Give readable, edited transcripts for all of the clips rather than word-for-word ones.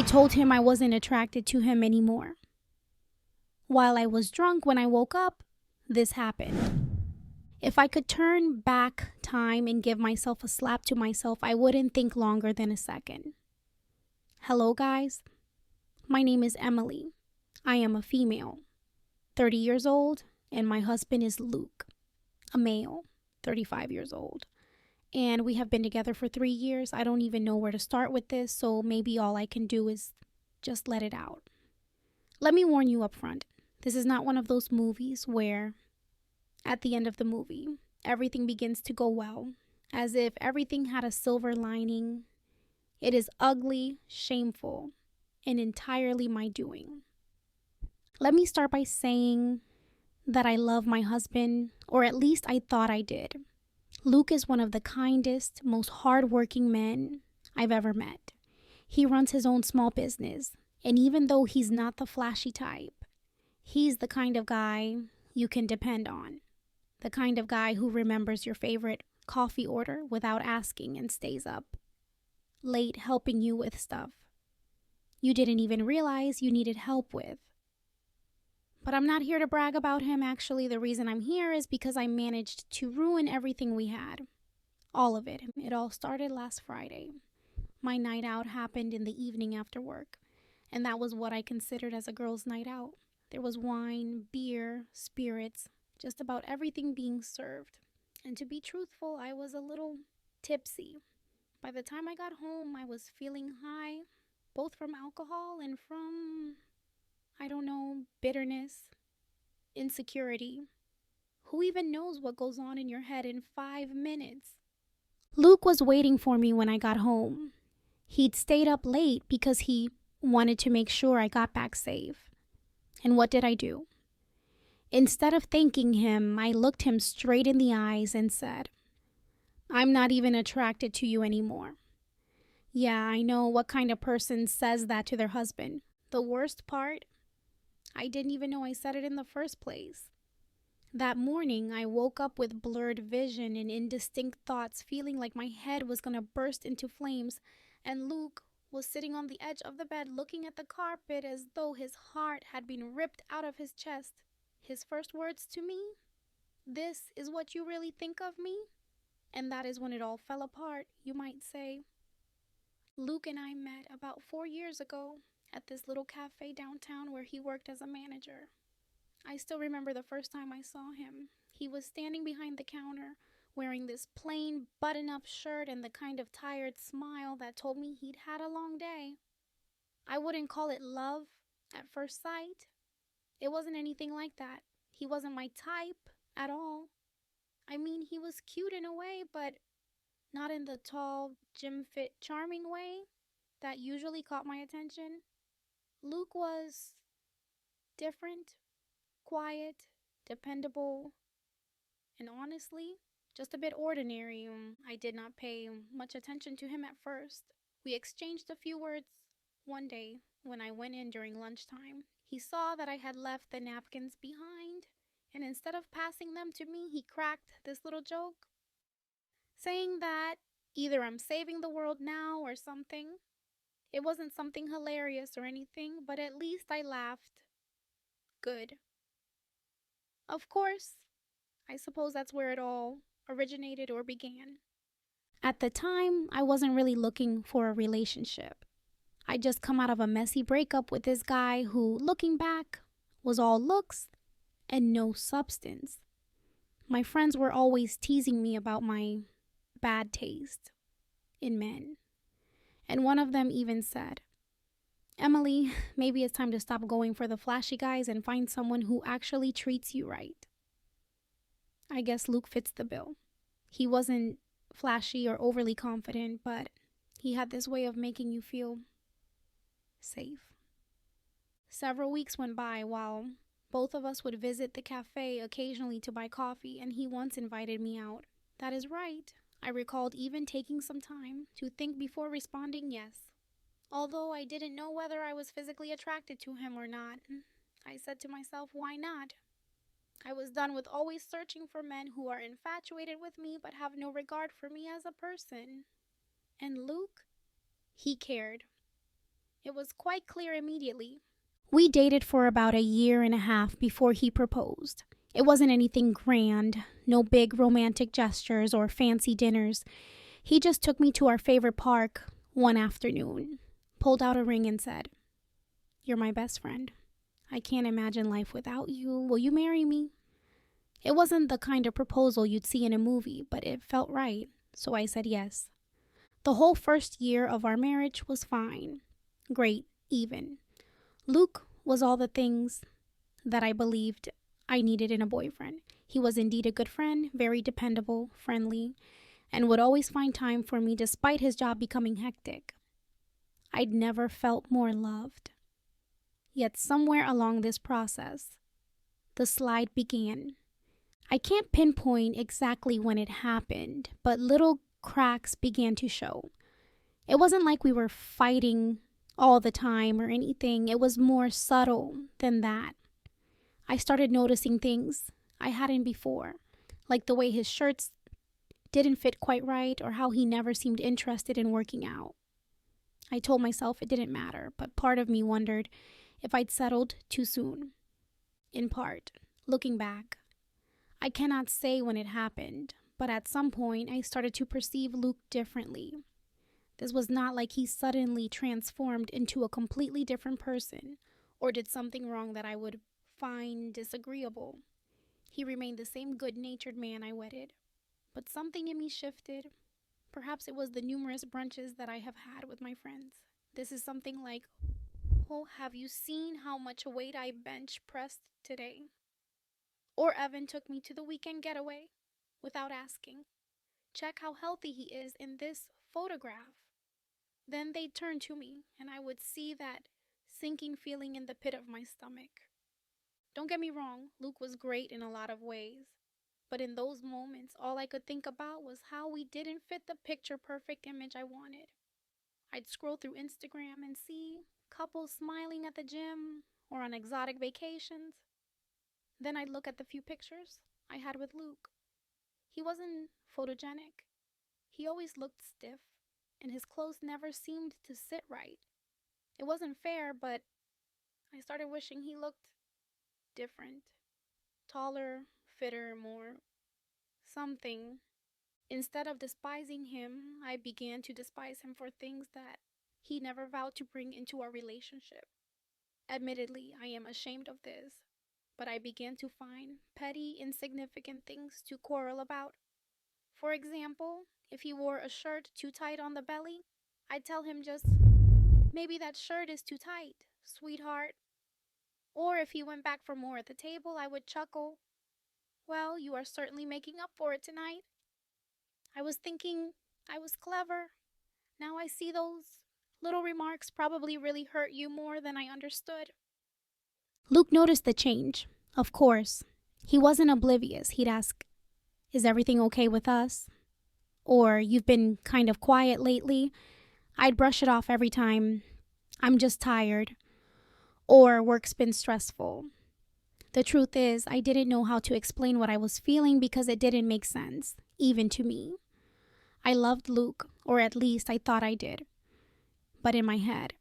told him I wasn't attracted to him anymore. While I was drunk when I woke up, this happened. If I could turn back time and give myself a slap to myself, I wouldn't think longer than a second. Hello, guys. My name is Emily. I am a female, 30 years old, and my husband is Luke, a male, 35 years old. And we have been together for 3 years. I don't even know where to start with this, so maybe all I can do is just let it out. Let me warn you up front. This is not one of those movies where, at the end of the movie, everything begins to go well, as if everything had a silver lining. It is ugly, shameful, and entirely my doing. Let me start by saying that I love my husband, or at least I thought I did. Luke is one of the kindest, most hardworking men I've ever met. He runs his own small business, and even though he's not the flashy type, he's the kind of guy you can depend on. The kind of guy who remembers your favorite coffee order without asking and stays up late helping you with stuff you didn't even realize you needed help with. But I'm not here to brag about him. Actually, the reason I'm here is because I managed to ruin everything we had. All of it. It all started last Friday. My night out happened in the evening after work, and that was what I considered as a girl's night out. There was wine, beer, spirits, just about everything being served. And to be truthful, I was a little tipsy. By the time I got home, I was feeling high, both from alcohol and from, I don't know, bitterness, insecurity. Who even knows what goes on in your head in 5 minutes? Luke was waiting for me when I got home. He'd stayed up late because he wanted to make sure I got back safe. And what did I do? Instead of thanking him, I looked him straight in the eyes and said, "I'm not even attracted to you anymore." Yeah, I know what kind of person says that to their husband. The worst part, I didn't even know I said it in the first place. That morning, I woke up with blurred vision and indistinct thoughts, feeling like my head was going to burst into flames, and Luke was sitting on the edge of the bed looking at the carpet as though his heart had been ripped out of his chest. His first words to me, "This is what you really think of me?" And that is when it all fell apart, you might say. Luke and I met about 4 years ago at this little cafe downtown where he worked as a manager. I still remember the first time I saw him. He was standing behind the counter, wearing this plain button-up shirt and the kind of tired smile that told me he'd had a long day. I wouldn't call it love at first sight. It wasn't anything like that. He wasn't my type at all. I mean, he was cute in a way, but not in the tall, gym-fit, charming way that usually caught my attention. Luke was different, quiet, dependable, and honestly, just a bit ordinary. I did not pay much attention to him at first. We exchanged a few words one day when I went in during lunchtime. He saw that I had left the napkins behind, and instead of passing them to me, he cracked this little joke, saying that either I'm saving the world now or something. It wasn't something hilarious or anything, but at least I laughed. Good. Of course, I suppose that's where it all originated or began. At the time, I wasn't really looking for a relationship. I'd just come out of a messy breakup with this guy who, looking back, was all looks and no substance. My friends were always teasing me about my bad taste in men. And one of them even said, "Emily, maybe it's time to stop going for the flashy guys and find someone who actually treats you right." I guess Luke fits the bill. He wasn't flashy or overly confident, but he had this way of making you feel safe. Several weeks went by while both of us would visit the cafe occasionally to buy coffee, and he once invited me out. That is right. I recalled even taking some time to think before responding yes. Although I didn't know whether I was physically attracted to him or not, I said to myself, why not? I was done with always searching for men who are infatuated with me but have no regard for me as a person. And Luke, he cared. It was quite clear immediately. We dated for about a year and a half before he proposed. It wasn't anything grand, no big romantic gestures or fancy dinners. He just took me to our favorite park one afternoon, pulled out a ring and said, "You're my best friend. I can't imagine life without you. Will you marry me?" It wasn't the kind of proposal you'd see in a movie, but it felt right, so I said yes. The whole first year of our marriage was fine. Great, even. Luke was all the things that I believed I needed in a boyfriend. He was indeed a good friend, very dependable, friendly, and would always find time for me despite his job becoming hectic. I'd never felt more loved. Yet somewhere along this process, the slide began. I can't pinpoint exactly when it happened, but little cracks began to show. It wasn't like we were fighting all the time or anything. It was more subtle than that. I started noticing things I hadn't before, like the way his shirts didn't fit quite right or how he never seemed interested in working out. I told myself it didn't matter, but part of me wondered if I'd settled too soon. In part, looking back, I cannot say when it happened, but at some point I started to perceive Luke differently. This was not like he suddenly transformed into a completely different person or did something wrong that I would find disagreeable. He remained the same good-natured man I wedded, but something in me shifted. Perhaps it was the numerous brunches that I have had with my friends. This is something like, "Oh, have you seen how much weight I bench pressed today?" Or Evan took me to the weekend getaway without asking. "Check how healthy he is in this photograph." Then they'd turn to me, and I would see that sinking feeling in the pit of my stomach. Don't get me wrong, Luke was great in a lot of ways. But in those moments, all I could think about was how we didn't fit the picture perfect image I wanted. I'd scroll through Instagram and see couples smiling at the gym or on exotic vacations. Then I'd look at the few pictures I had with Luke. He wasn't photogenic. He always looked stiff, and his clothes never seemed to sit right. It wasn't fair, but I started wishing he looked different. Taller, fitter, more something. Instead of despising him, I began to despise him for things that he never vowed to bring into our relationship. Admittedly, I am ashamed of this, but I began to find petty, insignificant things to quarrel about. For example, if he wore a shirt too tight on the belly, I'd tell him just, "Maybe that shirt is too tight, sweetheart." Or if he went back for more at the table, I would chuckle, "Well, you are certainly making up for it tonight." I was thinking I was clever. Now I see those little remarks probably really hurt you more than I understood. Luke noticed the change. Of course. He wasn't oblivious. He'd ask, "Is everything okay with us?" Or, "You've been kind of quiet lately." I'd brush it off every time. "I'm just tired." Or, "Work's been stressful." The truth is, I didn't know how to explain what I was feeling because it didn't make sense, even to me. I loved Luke, or at least I thought I did. But in my head,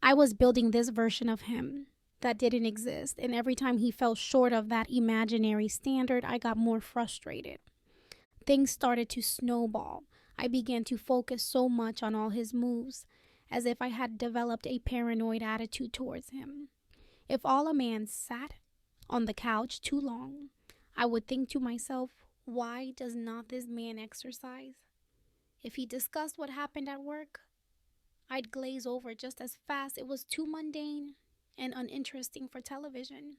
I was building this version of him that didn't exist, and every time he fell short of that imaginary standard, I got more frustrated. Things started to snowball. I began to focus so much on all his moves, as if I had developed a paranoid attitude towards him. If all a man sat on the couch too long, I would think to myself, why does not this man exercise? If he discussed what happened at work, I'd glaze over just as fast. It was too mundane and uninteresting for television.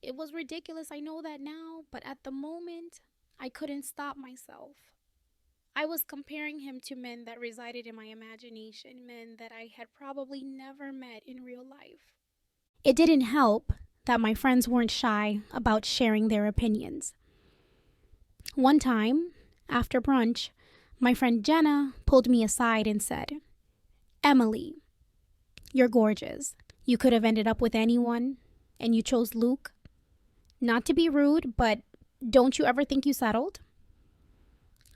It was ridiculous, I know that now, but at the moment, I couldn't stop myself. I was comparing him to men that resided in my imagination, men that I had probably never met in real life. It didn't help that my friends weren't shy about sharing their opinions. One time, after brunch, my friend Jenna pulled me aside and said, "Emily, you're gorgeous. You could have ended up with anyone, and you chose Luke. Not to be rude, but don't you ever think you settled?"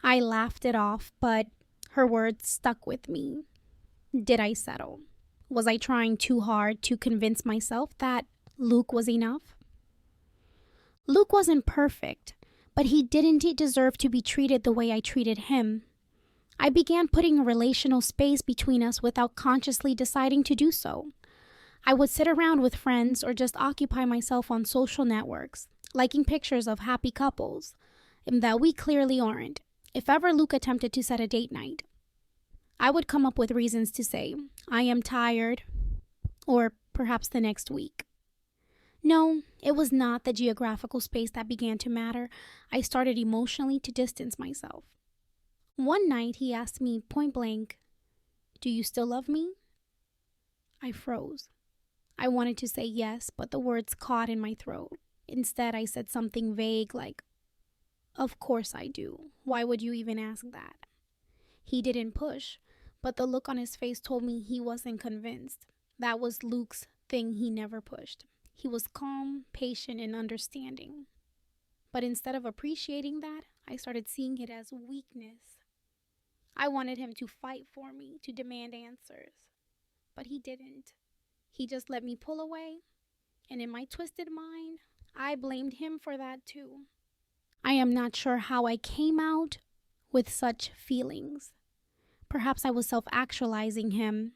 I laughed it off, but her words stuck with me. Did I settle? Was I trying too hard to convince myself that Luke was enough? Luke wasn't perfect, but he didn't deserve to be treated the way I treated him. I began putting a relational space between us without consciously deciding to do so. I would sit around with friends or just occupy myself on social networks, liking pictures of happy couples, and that we clearly aren't. If ever Luke attempted to set a date night, I would come up with reasons to say, I am tired, or perhaps the next week. No, it was not the geographical space that began to matter. I started emotionally to distance myself. One night he asked me point blank, "Do you still love me?" I froze. I wanted to say yes, but the words caught in my throat. Instead, I said something vague like, "Of course I do. Why would you even ask that?" He didn't push, but the look on his face told me he wasn't convinced. That was Luke's thing he never pushed. He was calm, patient, and understanding. But instead of appreciating that, I started seeing it as weakness. I wanted him to fight for me, to demand answers. But he didn't. He just let me pull away, and in my twisted mind, I blamed him for that too. I am not sure how I came out with such feelings. Perhaps I was self-actualizing him.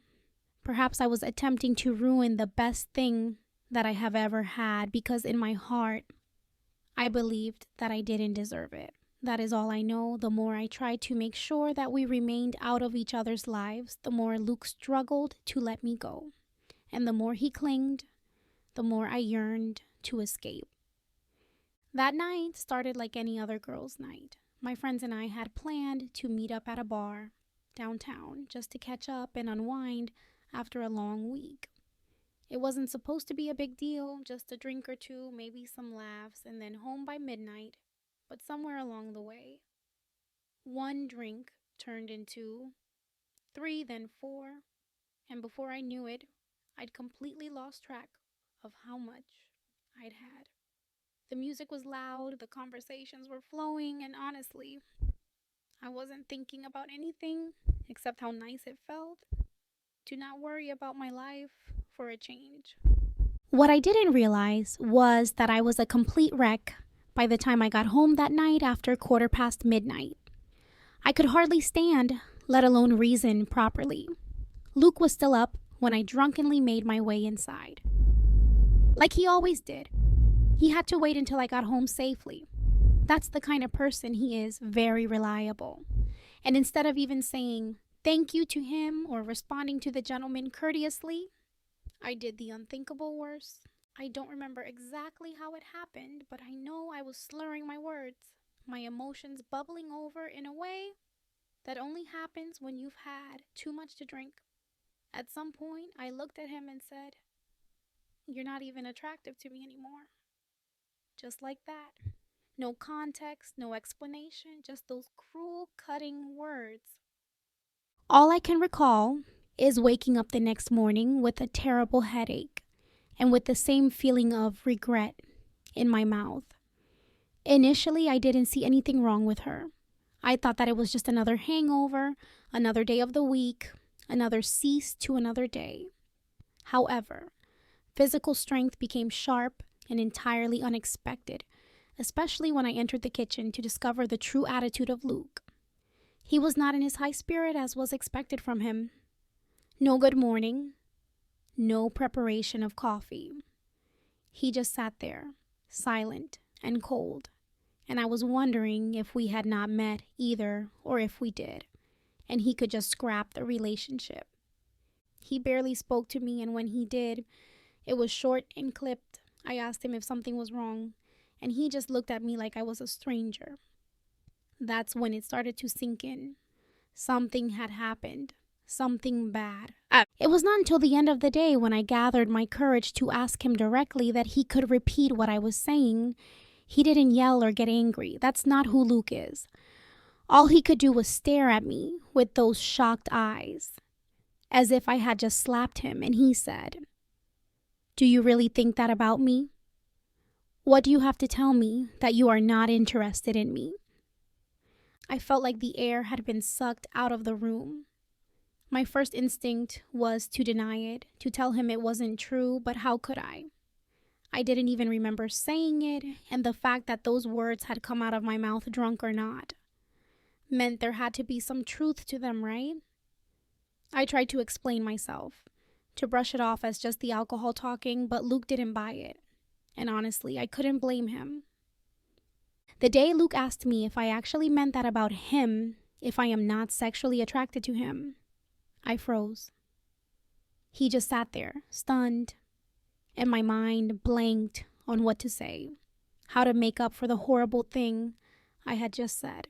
Perhaps I was attempting to ruin the best thing that I have ever had because in my heart, I believed that I didn't deserve it. That is all I know. The more I tried to make sure that we remained out of each other's lives, the more Luke struggled to let me go. And the more he clinged, the more I yearned to escape. That night started like any other girl's night. My friends and I had planned to meet up at a bar downtown just to catch up and unwind after a long week. It wasn't supposed to be a big deal, just a drink or two, maybe some laughs, and then home by midnight. But somewhere along the way, one drink turned into 3, then 4, and before I knew it, I'd completely lost track of how much I'd had. The music was loud, the conversations were flowing, and honestly, I wasn't thinking about anything except how nice it felt to not worry about my life for a change. What I didn't realize was that I was a complete wreck by the time I got home that night after midnight. I could hardly stand, let alone reason properly. Luke was still up when I drunkenly made my way inside. Like he always did. He had to wait until I got home safely. That's the kind of person he is, very reliable. And instead of even saying thank you to him or responding to the gentleman courteously, I did the unthinkable worse. I don't remember exactly how it happened, but I know I was slurring my words, my emotions bubbling over in a way that only happens when you've had too much to drink. At some point, I looked at him and said, "You're not even attractive to me anymore." Just like that. No context, no explanation, just those cruel, cutting words. All I can recall is waking up the next morning with a terrible headache and with the same feeling of regret in my mouth. Initially, I didn't see anything wrong with her. I thought that it was just another hangover, another day of the week, another cease to another day. However, physical strength became sharp and entirely unexpected, especially when I entered the kitchen to discover the true attitude of Luke. He was not in his high spirit as was expected from him. No good morning, no preparation of coffee. He just sat there, silent and cold, and I was wondering if we had not met either or if we did, and he could just scrap the relationship. He barely spoke to me, and when he did, it was short and clipped. I asked him if something was wrong, and he just looked at me like I was a stranger. That's when it started to sink in. Something had happened. Something bad. It was not until the end of the day when I gathered my courage to ask him directly that he could repeat what I was saying. He didn't yell or get angry. That's not who Luke is. All he could do was stare at me with those shocked eyes, as if I had just slapped him, and he said, "Do you really think that about me? What do you have to tell me that you are not interested in me?" I felt like the air had been sucked out of the room. My first instinct was to deny it, to tell him it wasn't true, but how could I? I didn't even remember saying it, and the fact that those words had come out of my mouth, drunk or not, meant there had to be some truth to them, right? I tried to explain myself, to brush it off as just the alcohol talking, but Luke didn't buy it. And honestly, I couldn't blame him. The day Luke asked me if I actually meant that about him, if I am not sexually attracted to him, I froze. He just sat there, stunned, and my mind blanked on what to say, how to make up for the horrible thing I had just said.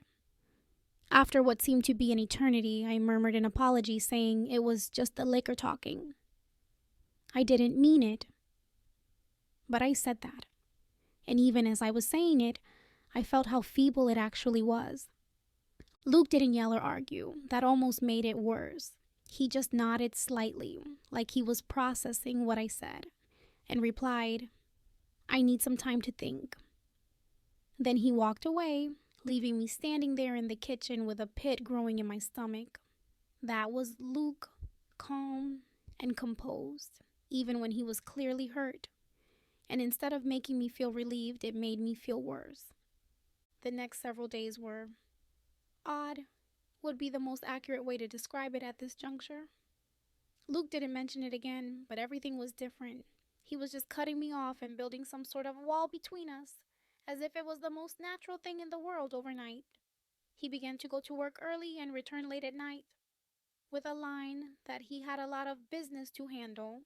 After what seemed to be an eternity, I murmured an apology, saying it was just the liquor talking. I didn't mean it, but I said that. And even as I was saying it, I felt how feeble it actually was. Luke didn't yell or argue. That almost made it worse. He just nodded slightly, like he was processing what I said, and replied, "I need some time to think." Then he walked away, leaving me standing there in the kitchen with a pit growing in my stomach. That was Luke, calm and composed, even when he was clearly hurt. And instead of making me feel relieved, it made me feel worse. The next several days were odd, would be the most accurate way to describe it at this juncture. Luke didn't mention it again, but everything was different. He was just cutting me off and building some sort of wall between us, as if it was the most natural thing in the world overnight. He began to go to work early and return late at night, with a line that he had a lot of business to handle.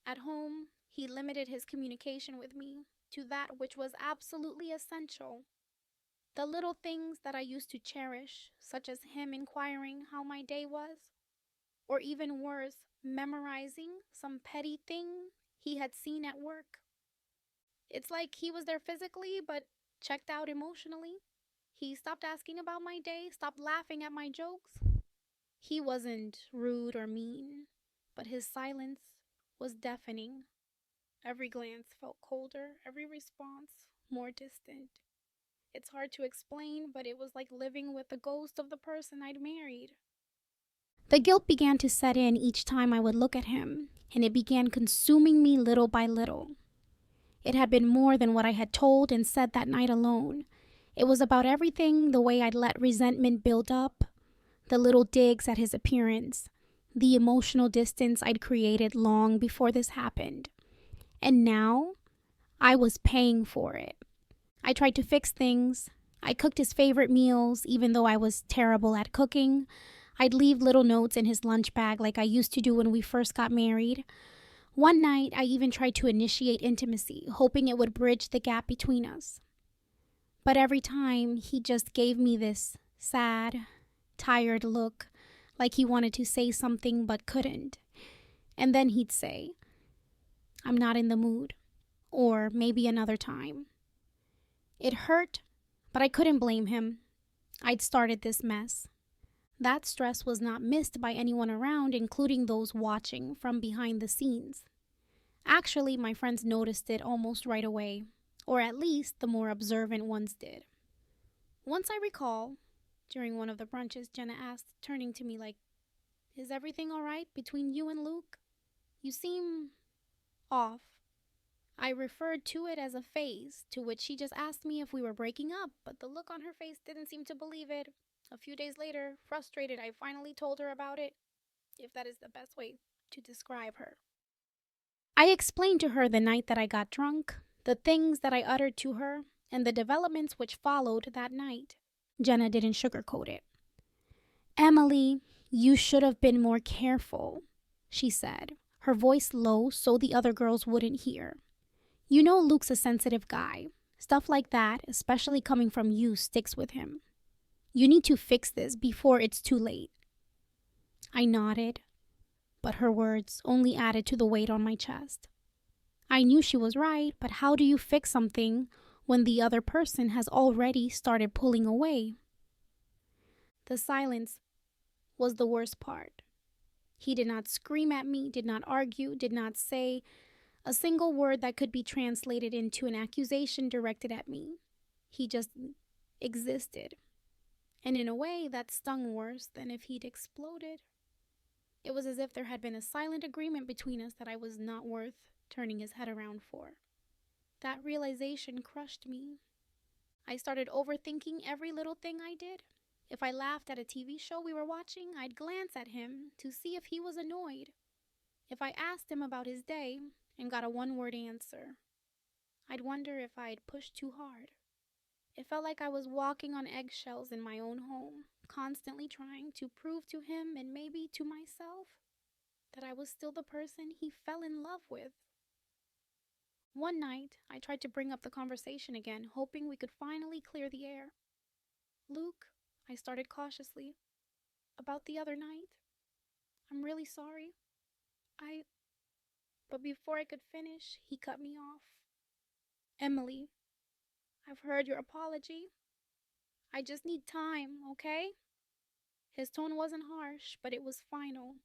At home, he limited his communication with me to that which was absolutely essential. The little things that I used to cherish, such as him inquiring how my day was, or even worse, memorizing some petty thing he had seen at work. It's like he was there physically, but checked out emotionally. He stopped asking about my day, stopped laughing at my jokes. He wasn't rude or mean, but his silence was deafening. Every glance felt colder, every response more distant. It's hard to explain, but it was like living with the ghost of the person I'd married. The guilt began to set in each time I would look at him, and it began consuming me little by little. It had been more than what I had told and said that night alone. It was about everything, the way I'd let resentment build up, the little digs at his appearance, the emotional distance I'd created long before this happened. And now, I was paying for it. I tried to fix things. I cooked his favorite meals, even though I was terrible at cooking. I'd leave little notes in his lunch bag like I used to do when we first got married. One night, I even tried to initiate intimacy, hoping it would bridge the gap between us. But every time, he just gave me this sad, tired look, like he wanted to say something but couldn't. And then he'd say, "I'm not in the mood," or maybe another time. It hurt, but I couldn't blame him. I'd started this mess. That stress was not missed by anyone around, including those watching from behind the scenes. Actually, my friends noticed it almost right away, or at least the more observant ones did. Once I recall, during one of the brunches, Jenna asked, turning to me like, "Is everything all right between you and Luke? You seem off." I referred to it as a phase, to which she just asked me if we were breaking up, but the look on her face didn't seem to believe it. A few days later, frustrated, I finally told her about it, if that is the best way to describe her. I explained to her the night that I got drunk, the things that I uttered to her, and the developments which followed that night. Jenna didn't sugarcoat it. "Emily, you should have been more careful," she said, her voice low so the other girls wouldn't hear. "You know Luke's a sensitive guy. Stuff like that, especially coming from you, sticks with him. You need to fix this before it's too late." I nodded, but her words only added to the weight on my chest. I knew she was right, but how do you fix something when the other person has already started pulling away? The silence was the worst part. He did not scream at me, did not argue, did not say a single word that could be translated into an accusation directed at me. He just existed. And in a way, that stung worse than if he'd exploded. It was as if there had been a silent agreement between us that I was not worth turning his head around for. That realization crushed me. I started overthinking every little thing I did. If I laughed at a TV show we were watching, I'd glance at him to see if he was annoyed. If I asked him about his day and got a one-word answer, I'd wonder if I'd pushed too hard. It felt like I was walking on eggshells in my own home, constantly trying to prove to him and maybe to myself that I was still the person he fell in love with. One night, I tried to bring up the conversation again, hoping we could finally clear the air. "Luke," I started cautiously, "about the other night. I'm really sorry. I..." But before I could finish, he cut me off. "Emily, I've heard your apology. I just need time, okay?" His tone wasn't harsh, but it was final.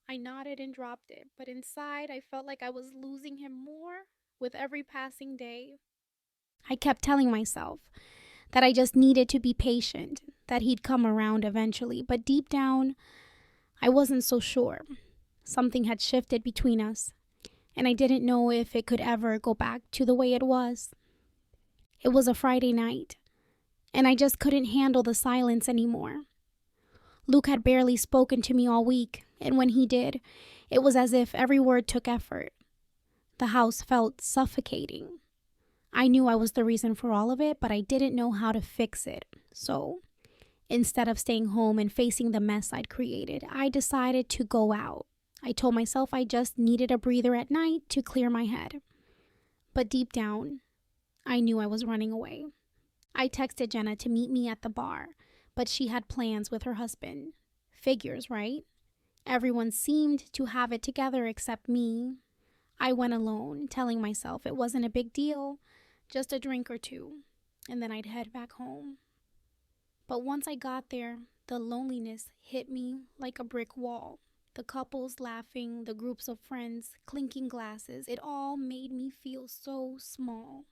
I nodded and dropped it, but inside I felt like I was losing him more with every passing day. I kept telling myself that I just needed to be patient, that he'd come around eventually, but deep down, I wasn't so sure. Something had shifted between us, and I didn't know if it could ever go back to the way it was. It was a Friday night, and I just couldn't handle the silence anymore. Luke had barely spoken to me all week, and when he did, it was as if every word took effort. The house felt suffocating. I knew I was the reason for all of it, but I didn't know how to fix it. So, instead of staying home and facing the mess I'd created, I decided to go out. I told myself I just needed a breather at night to clear my head. But deep down, I knew I was running away. I texted Jenna to meet me at the bar, but she had plans with her husband. Figures, right? Everyone seemed to have it together except me. I went alone, telling myself it wasn't a big deal, just a drink or two, and then I'd head back home. But once I got there, the loneliness hit me like a brick wall. The couples laughing, the groups of friends, clinking glasses, it all made me feel so small.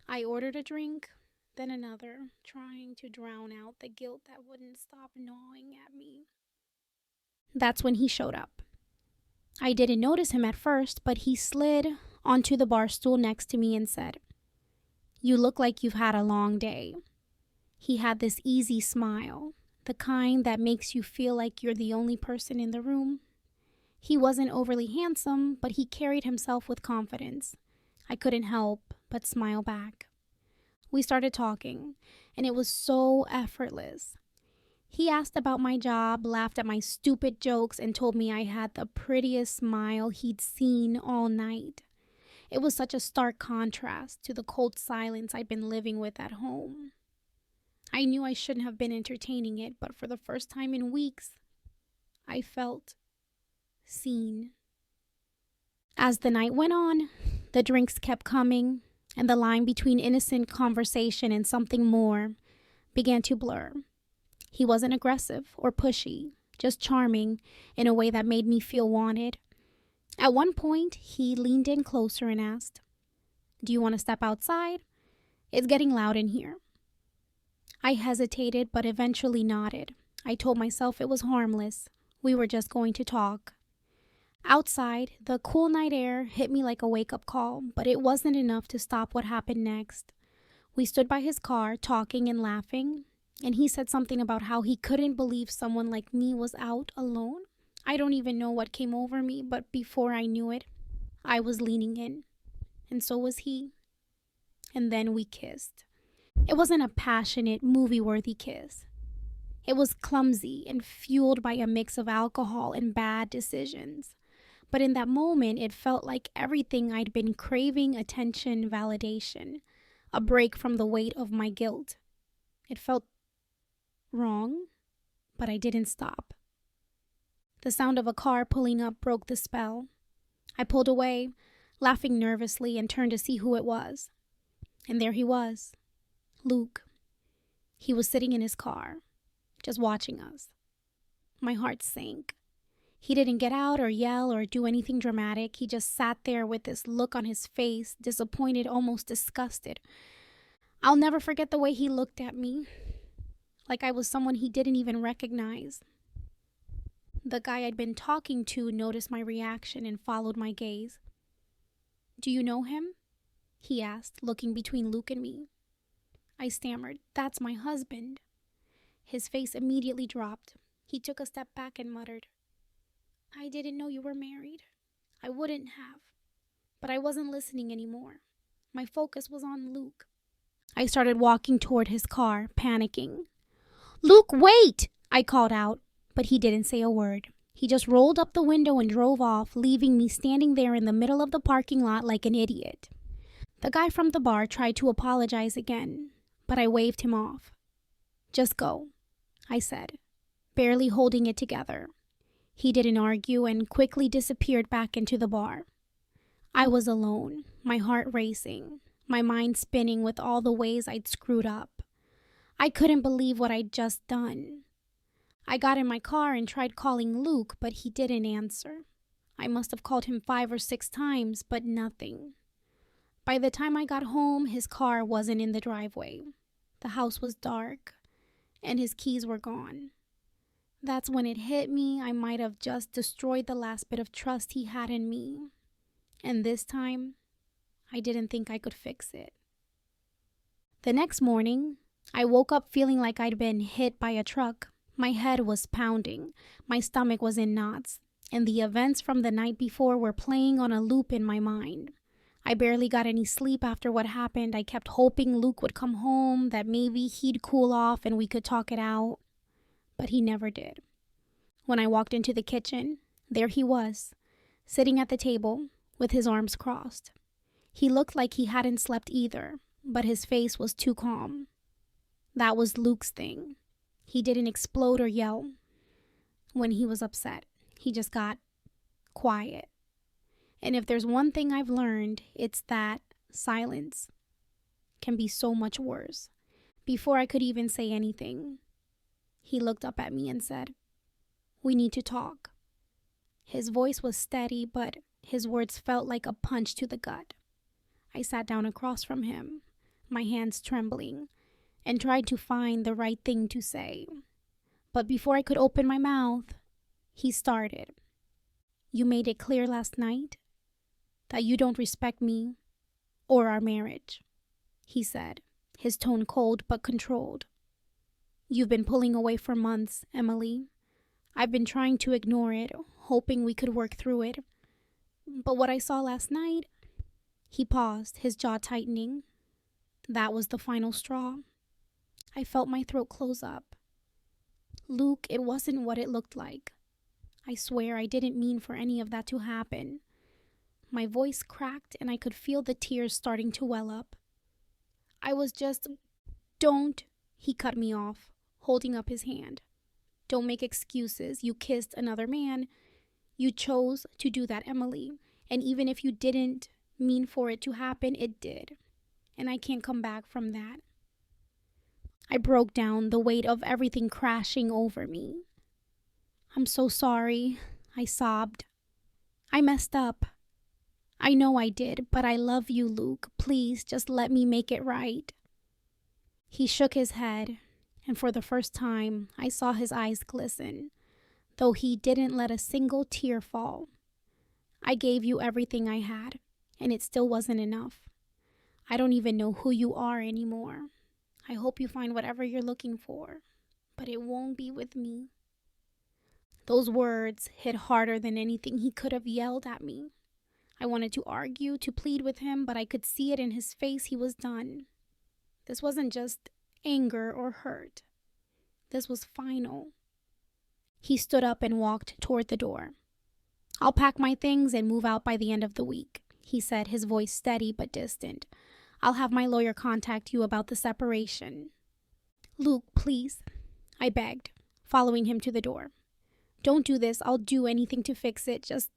I ordered a drink, then another, trying to drown out the guilt that wouldn't stop gnawing at me. That's when he showed up. I didn't notice him at first, but he slid onto the bar stool next to me and said, "You look like you've had a long day." He had this easy smile, the kind that makes you feel like you're the only person in the room. He wasn't overly handsome, but he carried himself with confidence. I couldn't help but smile back. We started talking, and it was so effortless. He asked about my job, laughed at my stupid jokes, and told me I had the prettiest smile he'd seen all night. It was such a stark contrast to the cold silence I'd been living with at home. I knew I shouldn't have been entertaining it, but for the first time in weeks, I felt seen. As the night went on, the drinks kept coming, and the line between innocent conversation and something more began to blur. He wasn't aggressive or pushy, just charming in a way that made me feel wanted. At one point, he leaned in closer and asked, "Do you want to step outside? It's getting loud in here." I hesitated, but eventually nodded. I told myself it was harmless. We were just going to talk. Outside, the cool night air hit me like a wake-up call, but it wasn't enough to stop what happened next. We stood by his car, talking and laughing, and he said something about how he couldn't believe someone like me was out alone. I don't even know what came over me, but before I knew it, I was leaning in, and so was he. And then we kissed. It wasn't a passionate, movie-worthy kiss. It was clumsy and fueled by a mix of alcohol and bad decisions. But in that moment, it felt like everything I'd been craving: attention, validation, a break from the weight of my guilt. It felt wrong, but I didn't stop. The sound of a car pulling up broke the spell. I pulled away, laughing nervously, and turned to see who it was. And there he was, Luke. He was sitting in his car, just watching us. My heart sank. He didn't get out or yell or do anything dramatic. He just sat there with this look on his face, disappointed, almost disgusted. I'll never forget the way he looked at me, like I was someone he didn't even recognize. The guy I'd been talking to noticed my reaction and followed my gaze. "Do you know him?" he asked, looking between Luke and me. I stammered, "That's my husband." His face immediately dropped. He took a step back and muttered, "I didn't know you were married. I wouldn't have." But I wasn't listening anymore. My focus was on Luke. I started walking toward his car, panicking. "Luke, wait!" I called out, but he didn't say a word. He just rolled up the window and drove off, leaving me standing there in the middle of the parking lot like an idiot. The guy from the bar tried to apologize again, but I waved him off. "Just go," I said, barely holding it together. He didn't argue and quickly disappeared back into the bar. I was alone, my heart racing, my mind spinning with all the ways I'd screwed up. I couldn't believe what I'd just done. I got in my car and tried calling Luke, but he didn't answer. I must have called him 5 or 6 times, but nothing. By the time I got home, his car wasn't in the driveway. The house was dark, and his keys were gone. That's when it hit me. I might have just destroyed the last bit of trust he had in me. And this time, I didn't think I could fix it. The next morning, I woke up feeling like I'd been hit by a truck. My head was pounding, my stomach was in knots, and the events from the night before were playing on a loop in my mind. I barely got any sleep after what happened. I kept hoping Luke would come home, that maybe he'd cool off and we could talk it out. But he never did. When I walked into the kitchen, there he was, sitting at the table with his arms crossed. He looked like he hadn't slept either, but his face was too calm. That was Luke's thing. He didn't explode or yell when he was upset. He just got quiet. And if there's one thing I've learned, it's that silence can be so much worse. Before I could even say anything, he looked up at me and said, "We need to talk." His voice was steady, but his words felt like a punch to the gut. I sat down across from him, my hands trembling, and tried to find the right thing to say. But before I could open my mouth, he started. "You made it clear last night that you don't respect me or our marriage," he said, his tone cold but controlled. "You've been pulling away for months, Emily. I've been trying to ignore it, hoping we could work through it. But what I saw last night," he paused, his jaw tightening, "that was the final straw." I felt my throat close up. "Luke, it wasn't what it looked like. I swear I didn't mean for any of that to happen." My voice cracked and I could feel the tears starting to well up. "I was just... Don't," he cut me off, holding up his hand. "Don't make excuses. You kissed another man. You chose to do that, Emily. And even if you didn't mean for it to happen, it did. And I can't come back from that." I broke down, the weight of everything crashing over me. "I'm so sorry," I sobbed. "I messed up. I know I did, but I love you, Luke. Please, just let me make it right." He shook his head, and for the first time, I saw his eyes glisten, though he didn't let a single tear fall. "I gave you everything I had, and it still wasn't enough. I don't even know who you are anymore. I hope you find whatever you're looking for, but it won't be with me." Those words hit harder than anything he could have yelled at me. I wanted to argue, to plead with him, but I could see it in his face. He was done. This wasn't just anger or hurt. This was final. He stood up and walked toward the door. "I'll pack my things and move out by the end of the week," he said, his voice steady but distant. "I'll have my lawyer contact you about the separation." "Luke, please," I begged, following him to the door. "Don't do this. I'll do anything to fix it. Just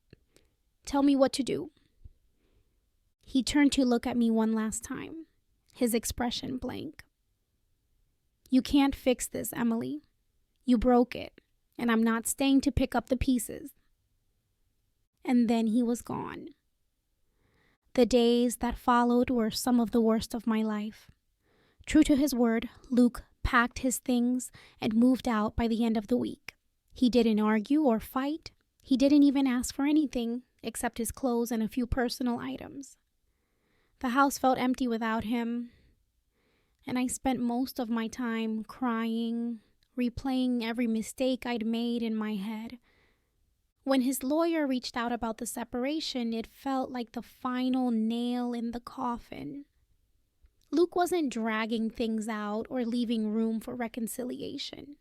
tell me what to do." He turned to look at me one last time, his expression blank. "You can't fix this, Emily. You broke it, and I'm not staying to pick up the pieces." And then he was gone. The days that followed were some of the worst of my life. True to his word, Luke packed his things and moved out by the end of the week. He didn't argue or fight. He didn't even ask for anything except his clothes and a few personal items. The house felt empty without him, and I spent most of my time crying, replaying every mistake I'd made in my head. When his lawyer reached out about the separation, it felt like the final nail in the coffin. Luke wasn't dragging things out or leaving room for reconciliation.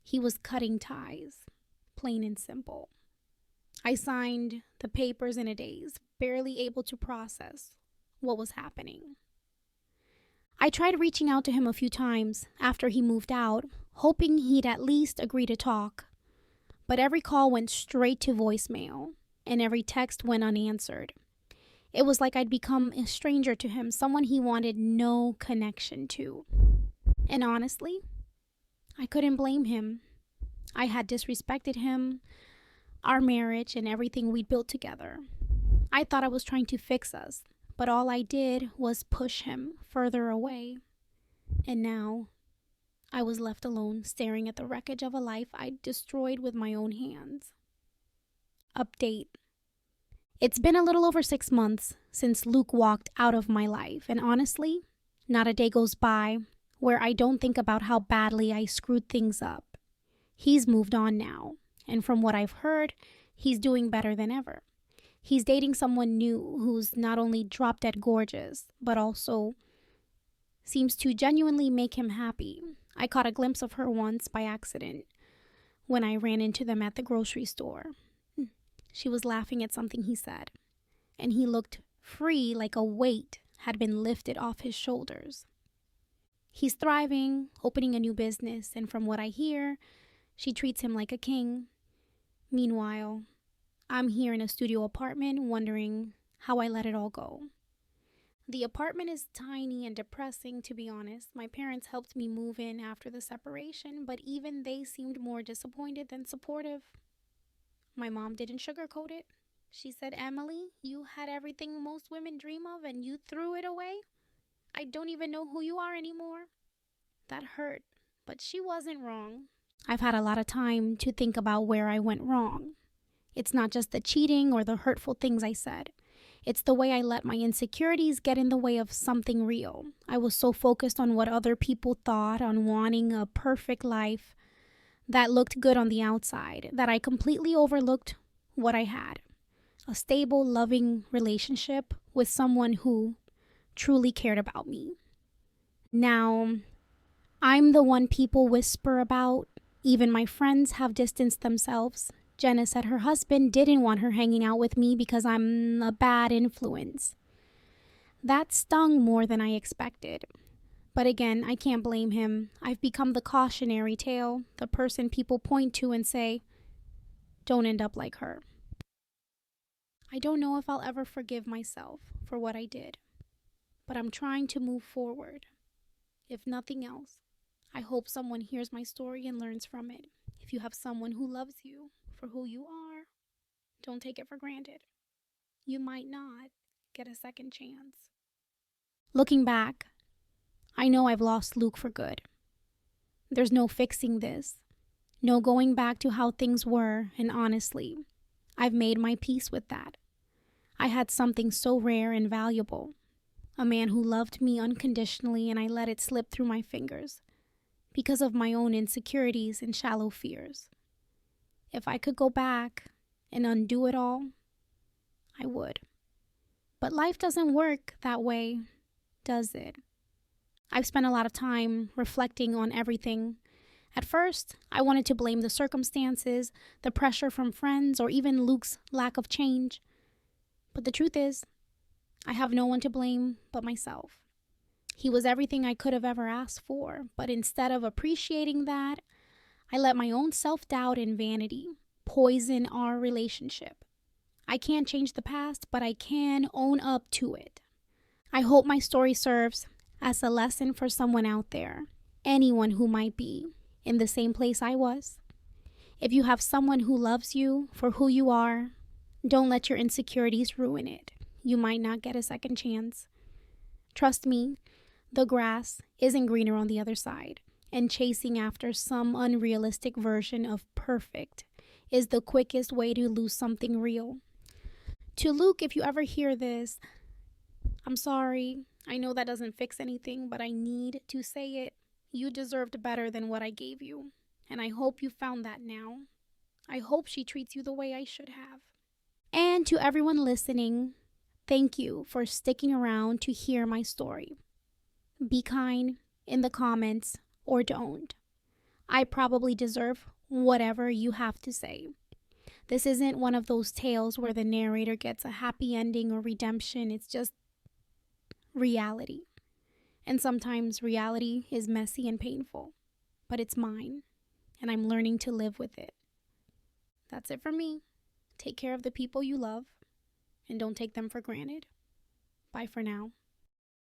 He was cutting ties, plain and simple. I signed the papers in a daze, barely able to process what was happening. I tried reaching out to him a few times after he moved out, hoping he'd at least agree to talk. But every call went straight to voicemail, and every text went unanswered. It was like I'd become a stranger to him, someone he wanted no connection to. And honestly, I couldn't blame him. I had disrespected him, our marriage, and everything we'd built together. I thought I was trying to fix us, but all I did was push him further away. And now, I was left alone, staring at the wreckage of a life I'd destroyed with my own hands. Update. It's been a little over 6 months since Luke walked out of my life, and honestly, not a day goes by where I don't think about how badly I screwed things up. He's moved on now, and from what I've heard, he's doing better than ever. He's dating someone new who's not only drop-dead gorgeous, but also seems to genuinely make him happy. I caught a glimpse of her once by accident when I ran into them at the grocery store. She was laughing at something he said, and he looked free, like a weight had been lifted off his shoulders. He's thriving, opening a new business, and from what I hear, she treats him like a king. Meanwhile, I'm here in a studio apartment wondering how I let it all go. The apartment is tiny and depressing, to be honest. My parents helped me move in after the separation, but even they seemed more disappointed than supportive. My mom didn't sugarcoat it. She said, "Emily, you had everything most women dream of and you threw it away? I don't even know who you are anymore." That hurt, but she wasn't wrong. I've had a lot of time to think about where I went wrong. It's not just the cheating or the hurtful things I said. It's the way I let my insecurities get in the way of something real. I was so focused on what other people thought, on wanting a perfect life that looked good on the outside, that I completely overlooked what I had. A stable, loving relationship with someone who truly cared about me. Now, I'm the one people whisper about. Even my friends have distanced themselves. Jenna said her husband didn't want her hanging out with me because I'm a bad influence. That stung more than I expected. But again, I can't blame him. I've become the cautionary tale, the person people point to and say, "Don't end up like her." I don't know if I'll ever forgive myself for what I did, but I'm trying to move forward. If nothing else, I hope someone hears my story and learns from it. If you have someone who loves you for who you are, don't take it for granted. You might not get a second chance. Looking back, I know I've lost Luke for good. There's no fixing this, no going back to how things were, and honestly, I've made my peace with that. I had something so rare and valuable, a man who loved me unconditionally, and I let it slip through my fingers because of my own insecurities and shallow fears. If I could go back and undo it all, I would. But life doesn't work that way, does it? I've spent a lot of time reflecting on everything. At first, I wanted to blame the circumstances, the pressure from friends, or even Luke's lack of change. But the truth is, I have no one to blame but myself. He was everything I could have ever asked for, but instead of appreciating that, I let my own self-doubt and vanity poison our relationship. I can't change the past, but I can own up to it. I hope my story serves as a lesson for someone out there, anyone who might be in the same place I was. If you have someone who loves you for who you are, don't let your insecurities ruin it. You might not get a second chance. Trust me, the grass isn't greener on the other side, and chasing after some unrealistic version of perfect is the quickest way to lose something real. To Luke, if you ever hear this, I'm sorry. I know that doesn't fix anything, but I need to say it. You deserved better than what I gave you, and I hope you found that now. I hope she treats you the way I should have. And to everyone listening, thank you for sticking around to hear my story. Be kind in the comments or don't. I probably deserve whatever you have to say. This isn't one of those tales where the narrator gets a happy ending or redemption. It's just reality. And sometimes reality is messy and painful, but it's mine, and I'm learning to live with it. That's it for me. Take care of the people you love, and don't take them for granted. Bye for now.